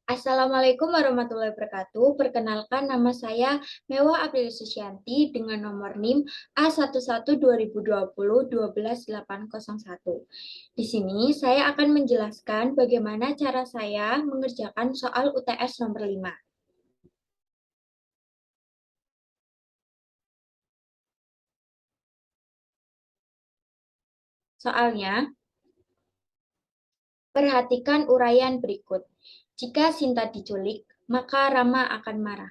Assalamualaikum warahmatullahi wabarakatuh. Perkenalkan, nama saya Mewah April Susianti dengan nomor NIM A11-2020-12801. Di sini saya akan menjelaskan bagaimana cara saya mengerjakan soal UTS nomor 5. Soalnya, perhatikan uraian berikut. Jika Sinta diculik, maka Rama akan marah.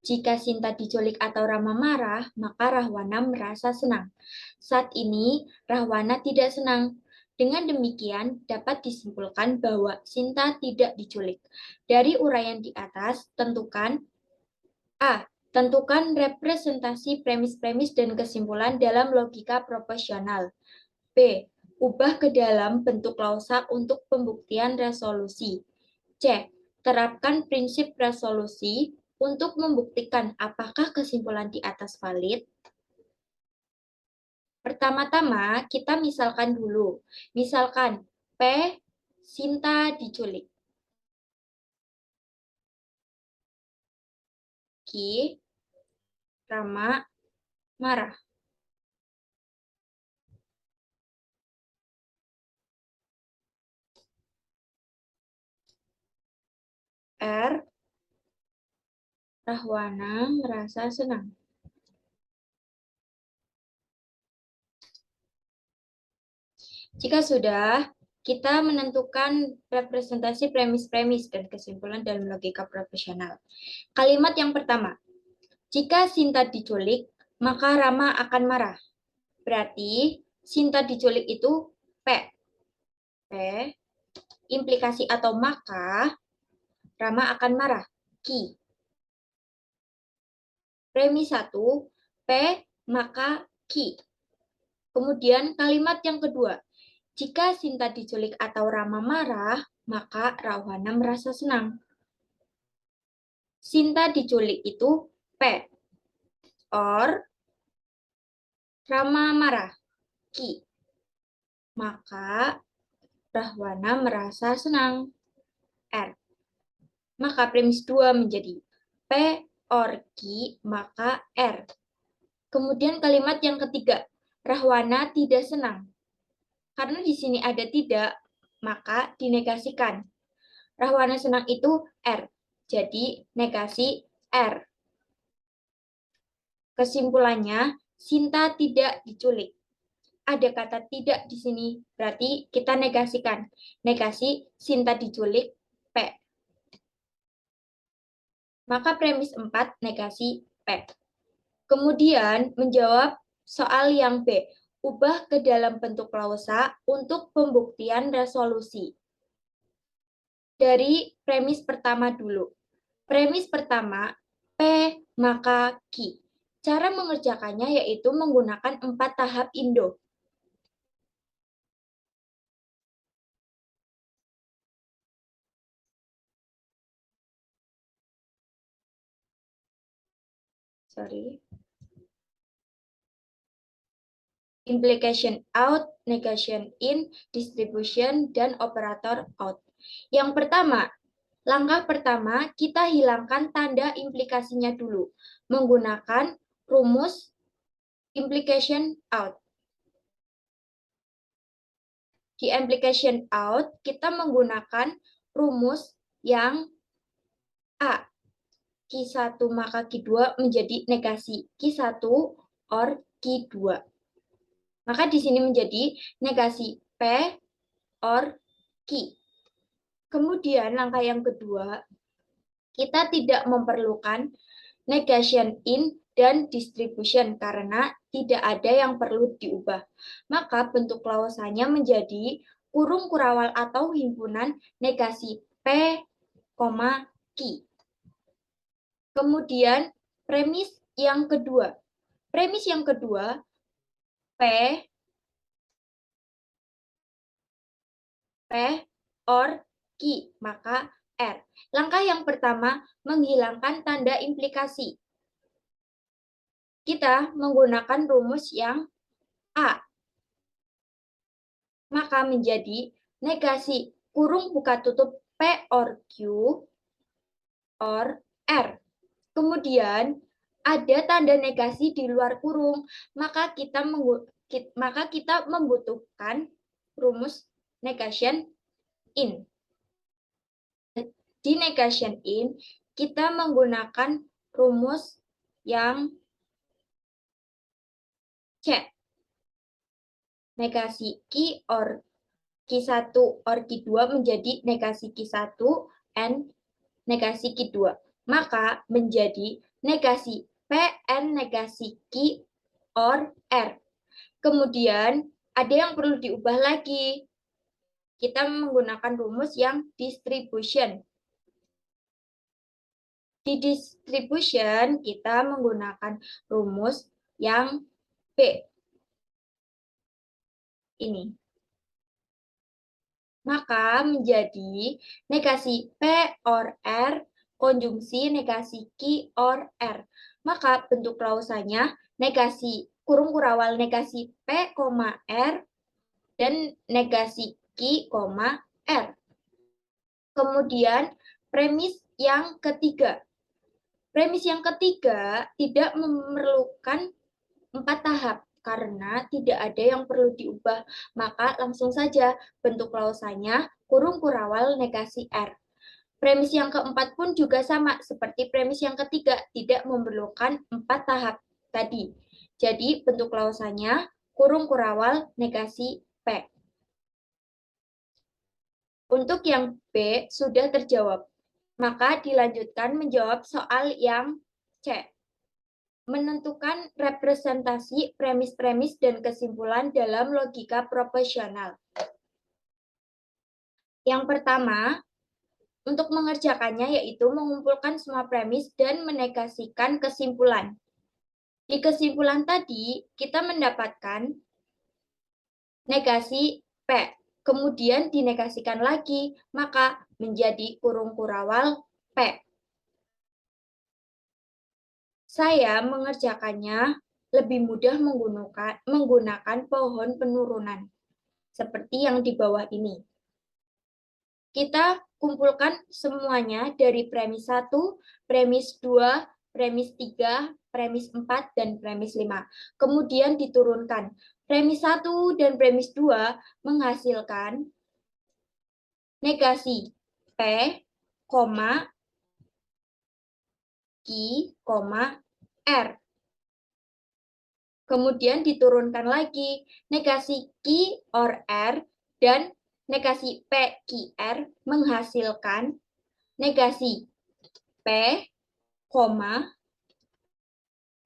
Jika Sinta diculik atau Rama marah, maka Rahwana merasa senang. Saat ini, Rahwana tidak senang. Dengan demikian, dapat disimpulkan bahwa Sinta tidak diculik. Dari uraian di atas, tentukan A. Tentukan representasi premis-premis dan kesimpulan dalam logika proporsional. B. Ubah ke dalam bentuk klausa untuk pembuktian resolusi. C. Terapkan prinsip resolusi untuk membuktikan apakah kesimpulan di atas valid. Pertama-tama, kita misalkan dulu. Misalkan, P. Sinta diculik. Q. Rama marah. R. Rahwana merasa senang. Jika sudah, kita menentukan representasi premis-premis dan kesimpulan dalam logika proporsional. Kalimat yang pertama, jika Sinta diculik, maka Rama akan marah. Berarti Sinta diculik itu P. P, implikasi atau maka, Rama akan marah. Q. Premis 1, P, maka Q. Kemudian kalimat yang kedua, jika Sinta diculik atau Rama marah, maka Rahwana merasa senang. Sinta diculik itu P. Or, Rama marah. Q. Maka Rahwana merasa senang. R. Maka premis 2 menjadi P or Q, maka R. Kemudian kalimat yang ketiga, Rahwana tidak senang. Karena di sini ada tidak, maka dinegasikan. Rahwana senang itu R. Jadi negasi R. Kesimpulannya, Sinta tidak diculik. Ada kata tidak di sini, berarti kita negasikan. Negasi Sinta diculik P. Maka premis 4 negasi P. Kemudian menjawab soal yang B. Ubah ke dalam bentuk klausa untuk pembuktian resolusi. Dari premis pertama dulu. Premis pertama, P maka Q. Cara mengerjakannya yaitu menggunakan 4 tahap Indo. Implication out, negation in, distribution, dan operator out. Yang pertama, langkah pertama, kita hilangkan tanda implikasinya dulu menggunakan rumus implication out. Di implication out, kita menggunakan rumus yang A. Q1 maka Q2 menjadi negasi Q1 or Q2. Maka di sini menjadi negasi P or Q. Kemudian langkah yang kedua, kita tidak memerlukan negation in dan distribution karena tidak ada yang perlu diubah. Maka bentuk klausanya menjadi kurung kurawal atau himpunan negasi P, Q. Kemudian premis yang kedua. Premis yang kedua, P or Q, maka R. Langkah yang pertama, menghilangkan tanda implikasi. Kita menggunakan rumus yang A. Maka menjadi negasi kurung buka tutup P or Q or R. Kemudian ada tanda negasi di luar kurung, maka kita membutuhkan rumus negation in. Di negation in, kita menggunakan rumus yang C. Negasi Q or Q1 or Q2 menjadi negasi Q1 and negasi Q2. Maka menjadi negasi P and negasi Q or R. Kemudian ada yang perlu diubah lagi. Kita menggunakan rumus yang distribution. Di distribution kita menggunakan rumus yang B. Ini. Maka menjadi negasi P or R konjungsi negasi Q or R. Maka bentuk klausanya negasi kurung kurawal negasi P, R dan negasi Q, R. Kemudian premis yang ketiga. Premis yang ketiga tidak memerlukan 4 tahap karena tidak ada yang perlu diubah, maka langsung saja bentuk klausanya kurung kurawal negasi R. Premis yang keempat pun juga sama seperti premis yang ketiga, tidak memerlukan 4 tahap tadi. Jadi bentuk klausanya kurung kurawal negasi P. Untuk yang B sudah terjawab, maka dilanjutkan menjawab soal yang C. Menentukan representasi premis-premis dan kesimpulan dalam logika proporsional. Yang pertama, untuk mengerjakannya yaitu mengumpulkan semua premis dan menegasikan kesimpulan. Di kesimpulan tadi, kita mendapatkan negasi P, kemudian dinegasikan lagi, maka menjadi kurung kurawal P. Saya mengerjakannya lebih mudah menggunakan pohon penurunan, seperti yang di bawah ini. Kita kumpulkan semuanya dari premis 1, premis 2, premis 3, premis 4, dan premis 5. Kemudian diturunkan. Premis 1 dan premis 2 menghasilkan negasi P, Q, R. Kemudian diturunkan lagi negasi Q or R dan negasi P, Q, R menghasilkan negasi P,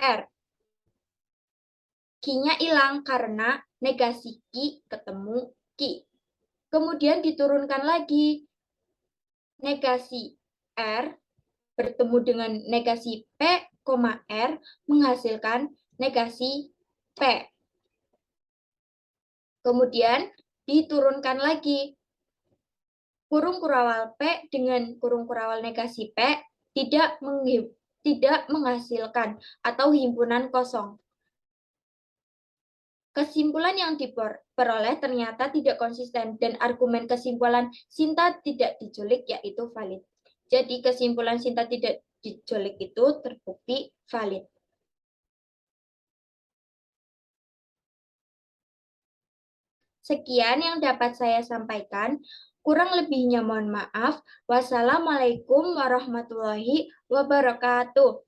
R. Q-nya hilang karena negasi Q ketemu Q. Kemudian diturunkan lagi negasi R bertemu dengan negasi P, R menghasilkan negasi P. Kemudian diturunkan lagi kurung kurawal P dengan kurung kurawal negasi P tidak menghasilkan atau himpunan kosong. Kesimpulan yang diperoleh ternyata tidak konsisten dan argumen kesimpulan Sinta tidak diculik yaitu valid. Jadi kesimpulan Sinta tidak diculik itu terbukti valid. Sekian yang dapat saya sampaikan. Kurang lebihnya mohon maaf. Wassalamualaikum warahmatullahi wabarakatuh.